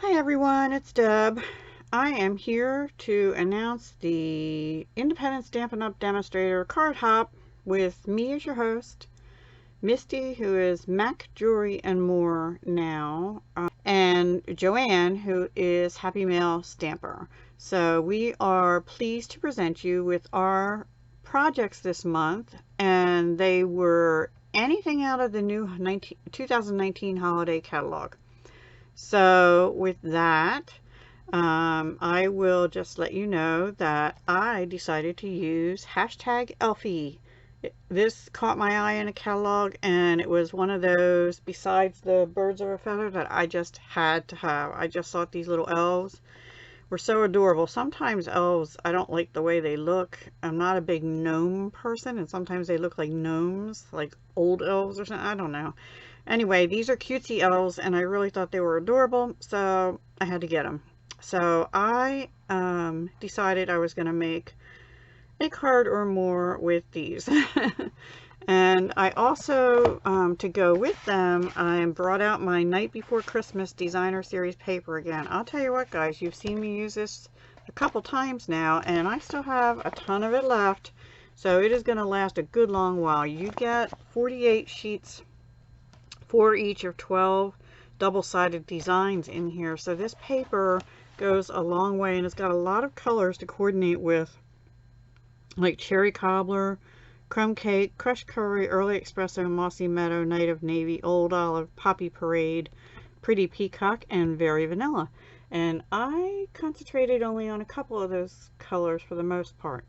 Hi everyone, it's Deb. I am here to announce the Independent Stampin' Up! Demonstrator card hop with me as your host, Misty, who is Mac Jewelry and More now, and Joanne, who is Happy Mail Stamper. So we are pleased to present you with our projects this month, and they were anything out of the new 2019 holiday catalog. So with that, I will just let you know that I decided to use hashtag Elfie. This caught my eye in a catalog, and it was one of those, besides the birds of a feather, that I just had to have. I just thought these little elves were so adorable. Sometimes elves, I don't like the way they look. I'm not a big gnome person, and sometimes they look like gnomes, like old elves or something. I don't know. Anyway, these are cutesy elves, and I really thought they were adorable, so I had to get them. So I decided I was going to make a card or more with these. And I also, to go with them, I brought out my Night Before Christmas Designer Series paper again. I'll tell you what, guys, you've seen me use this a couple times now, and I still have a ton of it left, so it is going to last a good long while. You get 48 sheets for each of 12 double-sided designs in here, so this paper goes a long way, and it's got a lot of colors to coordinate with, like cherry cobbler, crumb cake, crushed curry, early espresso, mossy meadow, night of navy, old olive, poppy parade, pretty peacock, and very vanilla. And I concentrated only on a couple of those colors for the most part.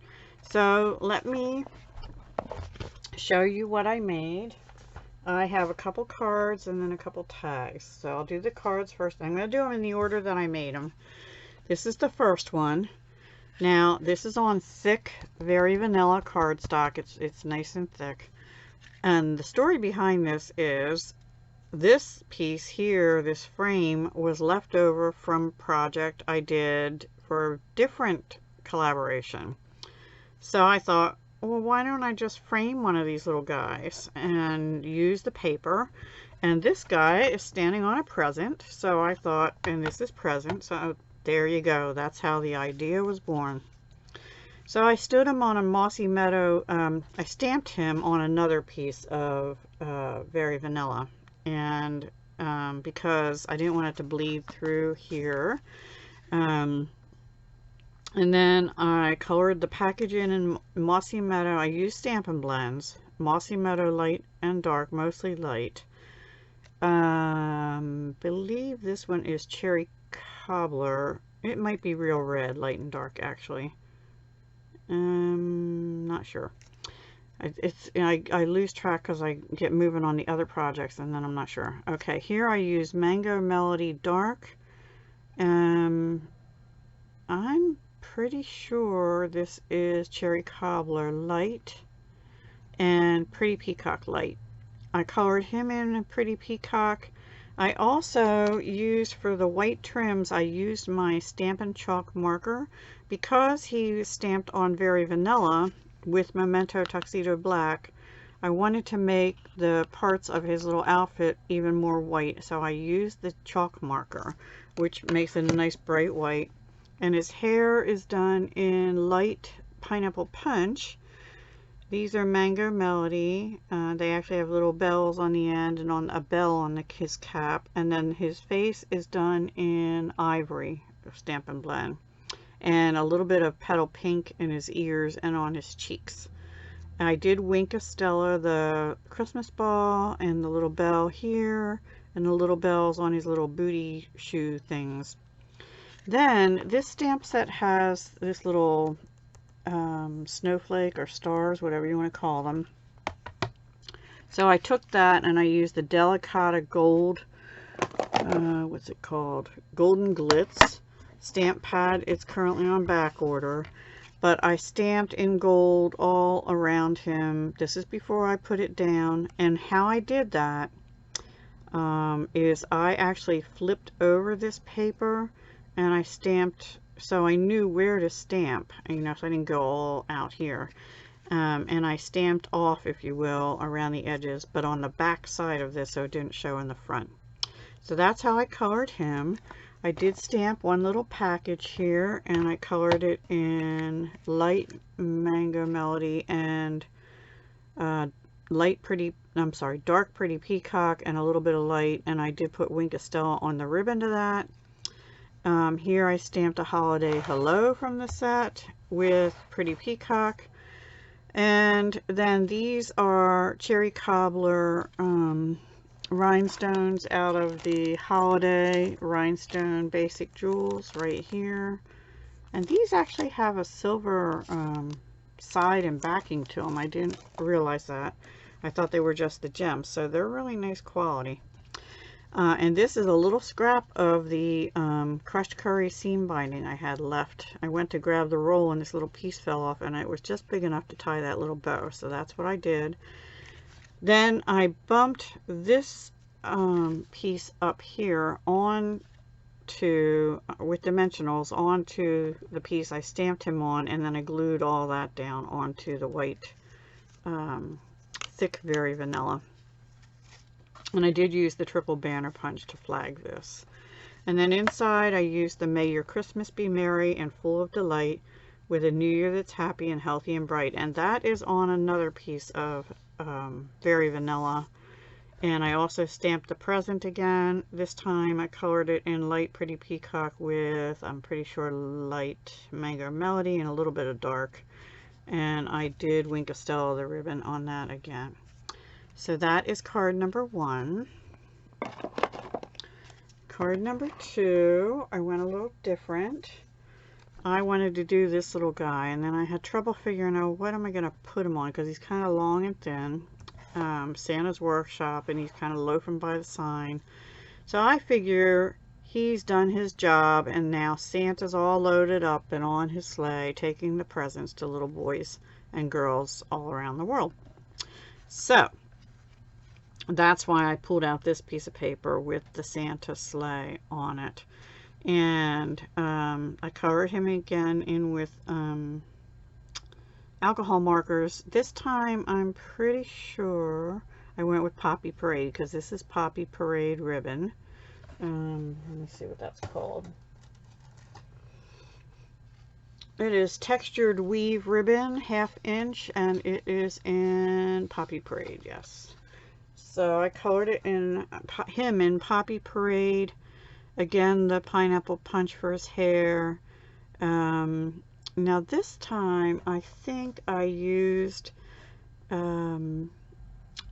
So let me show you what I made. I have a couple cards and then a couple tags. So I'll do the cards first. I'm going to do them in the order that I made them. This is the first one. Now, this is on thick, very vanilla cardstock. It's nice and thick. And the story behind this is, this piece here, this frame, was left over from a project I did for a different collaboration. So I thought, well, why don't I just frame one of these little guys and use the paper? And this guy is standing on a present, so I thought, and this is present, so there you go. That's how the idea was born. So I stood him on a mossy meadow. I stamped him on another piece of very vanilla, and because I didn't want it to bleed through here. And then I colored the package in Mossy Meadow. I used Stampin' blends. Mossy Meadow light and dark, mostly light. Believe this one is Cherry Cobbler. It might be real red, light and dark, actually. Not sure. I lose track because I get moving on the other projects, and then I'm not sure. Okay, here I use Mango Melody Dark. I'm pretty sure this is Cherry Cobbler Light and Pretty Peacock Light. I colored him in a Pretty Peacock. I also used, for the white trims, I used my Stampin' chalk marker because he was stamped on Very Vanilla with Memento Tuxedo Black. I wanted to make the parts of his little outfit even more white, so I used the chalk marker, which makes it a nice bright white. And his hair is done in light Pineapple Punch. These are Mango Melody. They actually have little bells on the end and on a bell on his cap. And then his face is done in Ivory Stampin' blend. And a little bit of petal pink in his ears and on his cheeks. I did Wink of Stella, the Christmas ball, and the little bell here, and the little bells on his little booty shoe things. Then this stamp set has this little snowflake or stars, whatever you want to call them. So I took that and I used the Delicata Gold, what's it called? Golden Glitz stamp pad. It's currently on back order, but I stamped in gold all around him. This is before I put it down, and how I did that is I actually flipped over this paper and I stamped, so I knew where to stamp, you know, so I didn't go all out here. And I stamped off, if you will, around the edges, but on the back side of this, so it didn't show in the front. So that's how I colored him. I did stamp one little package here, and I colored it in light Mango Melody and dark pretty peacock and a little bit of light, and I did put Wink of Stella on the ribbon to that. Here I stamped a Holiday Hello from the set with Pretty Peacock, and then these are Cherry Cobbler rhinestones out of the Holiday Rhinestone Basic Jewels right here, and these actually have a silver side and backing to them. I didn't realize that. I thought they were just the gems, so they're really nice quality. And this is a little scrap of the crushed curry seam binding I had left. I went to grab the roll and this little piece fell off, and it was just big enough to tie that little bow, so that's what I did. Then I bumped this piece up here on to, with dimensionals, onto the piece I stamped him on, and then I glued all that down onto the white thick Very Vanilla. And I did use the triple banner punch to flag this. And then inside I used the May Your Christmas Be Merry and Full of Delight with a New Year that's happy and healthy and bright. And that is on another piece of Very Vanilla. And I also stamped the present again. This time I colored it in light Pretty Peacock with, I'm pretty sure, light Mango Melody and a little bit of dark. And I did Wink of Stella the ribbon on that again. So that is card number 1. Card number 2, I went a little different. I wanted to do this little guy, and then I had trouble figuring out what am I going to put him on, because he's kind of long and thin. Santa's Workshop, and he's kind of loafing by the sign. So I figure he's done his job, and now Santa's all loaded up and on his sleigh, taking the presents to little boys and girls all around the world. So that's why I pulled out this piece of paper with the Santa sleigh on it. And I covered him again in with alcohol markers. This time I'm pretty sure I went with Poppy Parade, because this is Poppy Parade ribbon. Let me see what that's called. It is textured weave ribbon, 1/2 inch, and it is in Poppy Parade, yes. So I colored it in him in Poppy Parade. Again, the pineapple punch for his hair. Now this time I think I used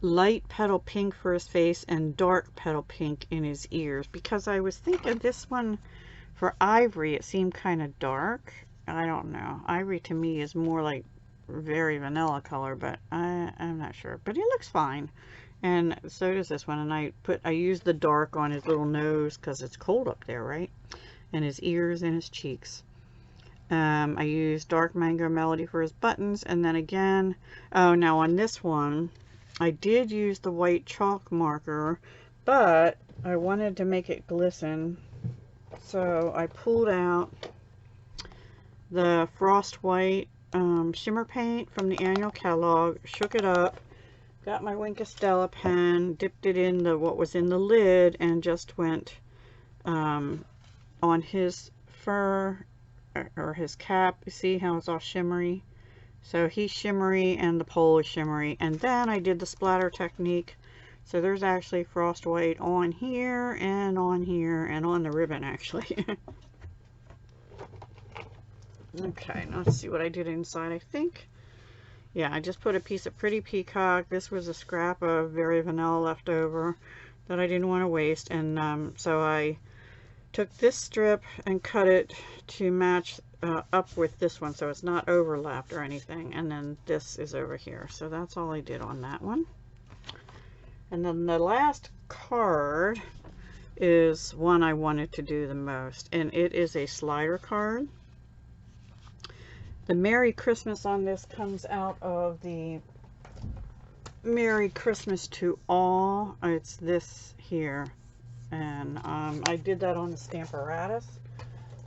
light petal pink for his face and dark petal pink in his ears, because I was thinking this one for Ivory, it seemed kind of dark. I don't know. Ivory to me is more like Very Vanilla color, but I'm not sure. But it looks fine. And so does this one. And I used the dark on his little nose because it's cold up there, right? And his ears and his cheeks. I used dark Mango Melody for his buttons. And then again, oh, now on this one, I did use the white chalk marker, but I wanted to make it glisten. So I pulled out the Frost White shimmer paint from the annual catalog, shook it up, got my Wink of Stella pen, dipped it in what was in the lid, and just went on his fur or his cap. You see how it's all shimmery? So he's shimmery and the pole is shimmery. And then I did the splatter technique. So there's actually Frost White on here and on here and on the ribbon actually. Okay, now let's see what I did inside. I think, yeah, I just put a piece of Pretty Peacock. This was a scrap of Very Vanilla left over that I didn't want to waste. And so I took this strip and cut it to match up with this one, so it's not overlapped or anything. And then this is over here. So that's all I did on that one. And then the last card is one I wanted to do the most, and it is a slider card. The Merry Christmas on this comes out of the Merry Christmas to All. It's this here. And I did that on the Stamparatus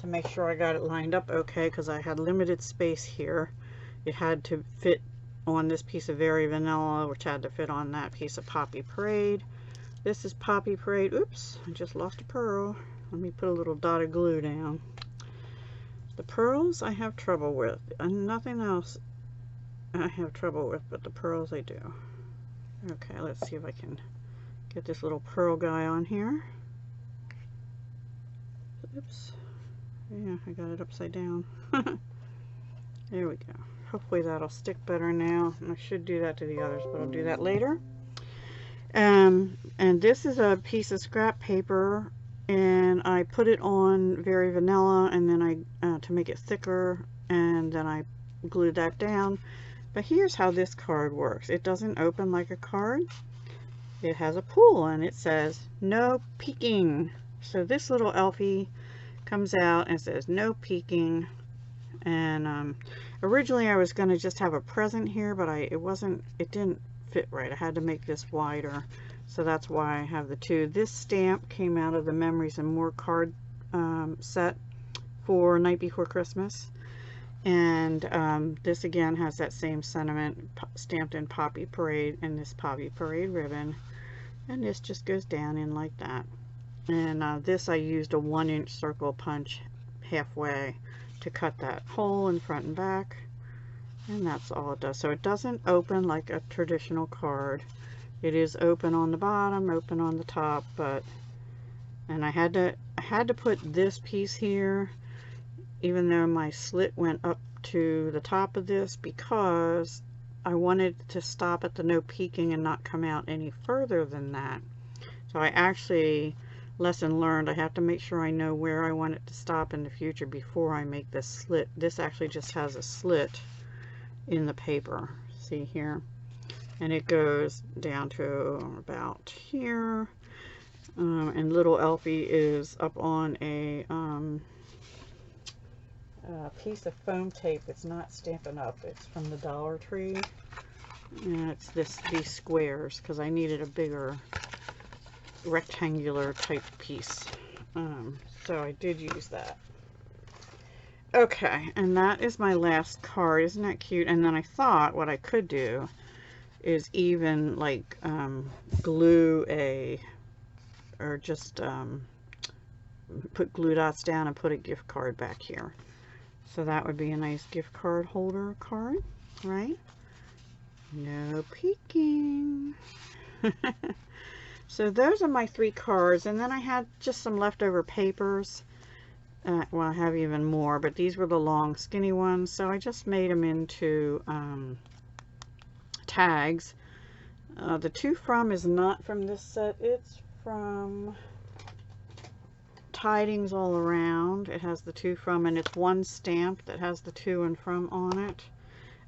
to make sure I got it lined up okay, because I had limited space here. It had to fit on this piece of Very Vanilla, which had to fit on that piece of Poppy Parade. This is Poppy Parade. Oops, I just lost a pearl. Let me put a little dot of glue down. The pearls I have trouble with, and nothing else I have trouble with, but the pearls I do. Okay, let's see if I can get this little pearl guy on here. Oops. Yeah, I got it upside down. There we go. Hopefully that'll stick better now. I should do that to the others, but I'll do that later. And this is a piece of scrap paper, and I put it on very vanilla, and then I to make it thicker, and then I glued that down. But here's how this card works. It doesn't open like a card. It has a pull, and it says no peeking. So this little Elfie comes out and says no peeking. And originally I was going to just have a present here, but it didn't fit right. I had to make this wider, so that's why I have the two. This stamp came out of the Memories and More card set for Night Before Christmas, and this again has that same sentiment stamped in Poppy Parade, and this Poppy Parade ribbon, and this just goes down in like that. And this I used a 1-inch circle punch halfway to cut that hole in front and back, and that's all it does. So it doesn't open like a traditional card. It is open on the bottom, open on the top, and I had to put this piece here, even though my slit went up to the top of this, because I wanted to stop at the no peeking and not come out any further than that. So I actually, lesson learned, I have to make sure I know where I want it to stop in the future before I make this slit. This actually just has a slit in the paper, see here, and it goes down to about here, and little Elfie is up on a piece of foam tape. It's not Stampin' Up, it's from the Dollar Tree, and it's these squares, because I needed a bigger rectangular type piece, so I did use that. Okay, and that is my last card. Isn't that cute? And then I thought what I could do is even like glue or just put glue dots down and put a gift card back here. So that would be a nice gift card holder card, right? No peeking. So those are my 3 cards, and then I had just some leftover papers. Well, I have even more, but these were the long skinny ones, so I just made them into tags. The to from is not from this set, it's from Tidings All Around. It has the to from, and it's one stamp that has the to and from on it.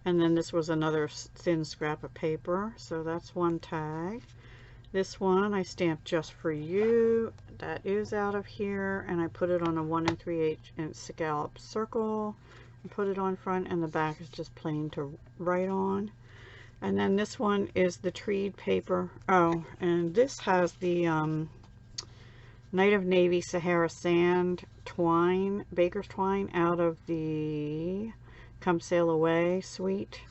And then this was another thin scrap of paper, so that's one tag. This one I stamped Just For You. That is out of here, and I put it on a 1 3/8 inch scallop circle and put it on front, and the back is just plain to write on. And then this one is the treed paper. Oh, and this has the Night of Navy Sahara Sand twine, baker's twine, out of the Come Sail Away suite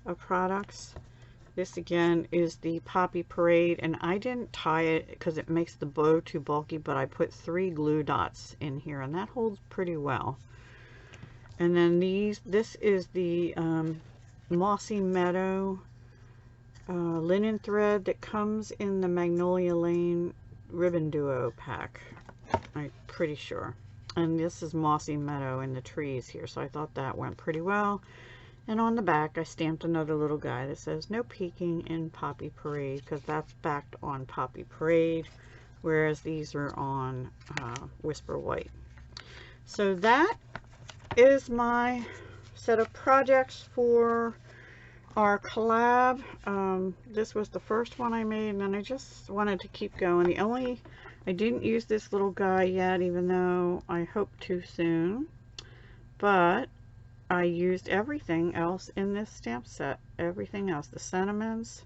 of products. This again is the Poppy Parade, and I didn't tie it because it makes the bow too bulky, but I put 3 glue dots in here, and that holds pretty well. And then this is the Mossy Meadow linen thread that comes in the Magnolia Lane Ribbon Duo pack, I'm pretty sure. And this is Mossy Meadow in the trees here, so I thought that went pretty well. And on the back I stamped another little guy that says no peeking in Poppy Parade, because that's backed on Poppy Parade, whereas these are on Whisper White. So that is my set of projects for our collab. This was the first one I made, and then I just wanted to keep going. I didn't use this little guy yet, even though I hope to soon, but I used everything else in this stamp set. Everything else. The sentiments,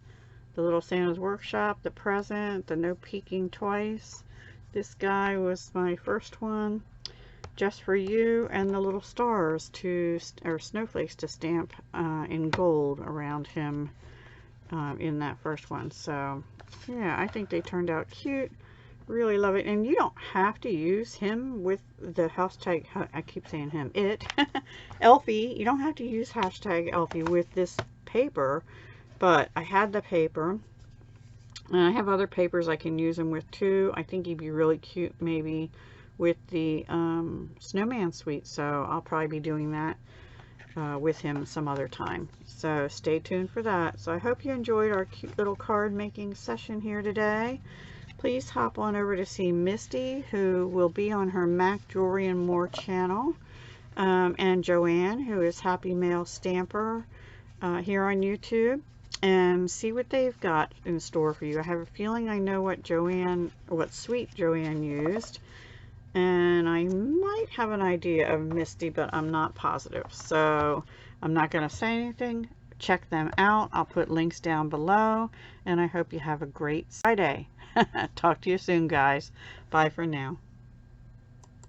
the little Santa's Workshop, the present, the no peeking twice. This guy was my first one. Just For You, and the little stars or snowflakes to stamp in gold around him in that first one. So yeah, I think they turned out cute, Really love it. And you don't have to use him with the hashtag, I keep saying him, it, Elfie. You don't have to use hashtag Elfie with this paper, but I had the paper. And I have other papers I can use him with too. I think he'd be really cute maybe with the snowman suite. So I'll probably be doing that with him some other time. So stay tuned for that. So I hope you enjoyed our cute little card making session here today. Please hop on over to see Misty, who will be on her Mac Jewelry and More channel, and Joanne, who is Happy Mail Stamper here on YouTube, and see what they've got in store for you. I have a feeling I know what suite Joanne used, and I might have an idea of Misty, but I'm not positive. So I'm not going to say anything. Check them out. I'll put links down below, and I hope you have a great Friday. Talk to you soon, guys. Bye for now.